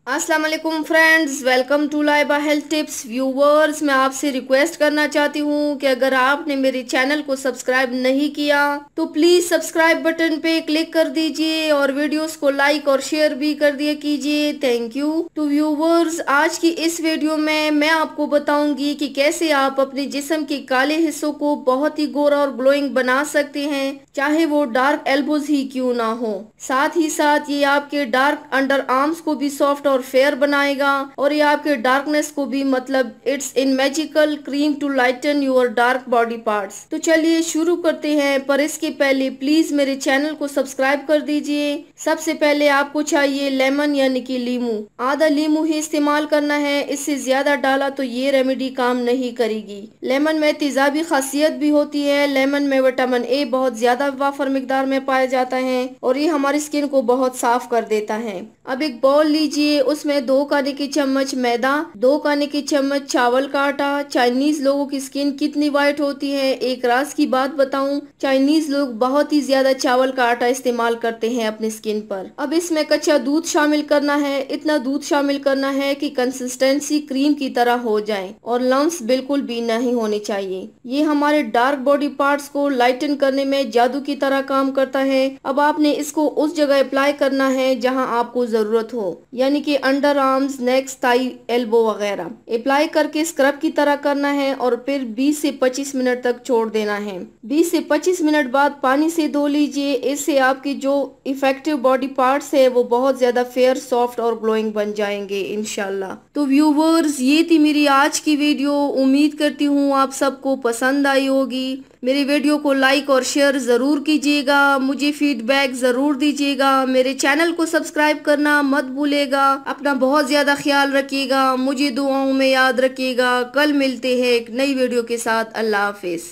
अस्सलाम वालेकुम friends, welcome to Laiba health tips. Viewers, मैं आपसे रिक्वेस्ट करना चाहती हूँ कि अगर आपने मेरे चैनल को सब्सक्राइब नहीं किया तो प्लीज सब्सक्राइब बटन पे क्लिक कर दीजिए और वीडियोस को लाइक और शेयर भी कर दिया कीजिए। Thank you. तो व्यूवर्स, आज की इस वीडियो में मैं आपको बताऊंगी कि कैसे आप अपने जिस्म के काले हिस्सों को बहुत ही गोरा और ग्लोइंग बना सकते हैं, चाहे वो डार्क एल्बोज ही क्यों ना हो। साथ ही साथ ये आपके डार्क अंडर आर्म्स को भी सॉफ्ट और फेयर बनाएगा और ये आपके डार्कनेस को भी, मतलब it's in magical cream to lighten your dark body parts. तो चलिए शुरू करते हैं, पर इसके पहले प्लीज मेरे चैनल को सब्सक्राइब कर दीजिए। सबसे पहले आपको चाहिए लेमन यानी कि लीमू। आधा लीमू ही इस्तेमाल करना है, इससे ज्यादा डाला तो ये रेमेडी काम नहीं करेगी। लेमन में तेजाबी खासियत भी होती है। लेमन में विटामिन ए बहुत ज्यादा वाफर मिकदार में पाया जाता है और ये हमारी स्किन को बहुत साफ कर देता है। अब एक बाउल लीजिए, उसमें 2 खाने की चम्मच मैदा, 2 खाने की चम्मच चावल का आटा। चाइनीज लोगों की स्किन कितनी वाइट होती है, एक राज की बात बताऊं, चाइनीज लोग बहुत ही ज्यादा चावल का आटा इस्तेमाल करते हैं अपनी स्किन पर। अब इसमें कच्चा दूध शामिल करना है। इतना दूध शामिल करना है कि कंसिस्टेंसी क्रीम की तरह हो जाए और लम्स बिल्कुल भी नहीं होने चाहिए। ये हमारे डार्क बॉडी पार्ट्स को लाइटन करने में जादू की तरह काम करता है। अब आपने इसको उस जगह अप्लाई करना है जहां आपको जरूरत हो, यानी कि under arms, necks, thigh, elbow वगैरह। अप्लाई करके स्क्रब की तरह करना है और फिर 20 से 25 मिनट तक छोड़ देना है। 20 से 25 मिनट बाद पानी से धो लीजिए। इससे आपकी जो इफेक्टिव बॉडी पार्ट्स है वो बहुत ज्यादा फेयर, सॉफ्ट और ग्लोइंग बन जाएंगे इंशाल्लाह। तो व्यूवर्स, ये थी मेरी आज की वीडियो। उम्मीद करती हूँ आप सबको पसंद आई होगी। मेरी वीडियो को लाइक और शेयर जरूर कीजिएगा, मुझे फीडबैक जरूर दीजिएगा। मेरे चैनल को सब्सक्राइब करना मत भूलेगा। अपना बहुत ज्यादा ख्याल रखिएगा, मुझे दुआओं में याद रखिएगा। कल मिलते हैं एक नई वीडियो के साथ। अल्लाह हाफिज।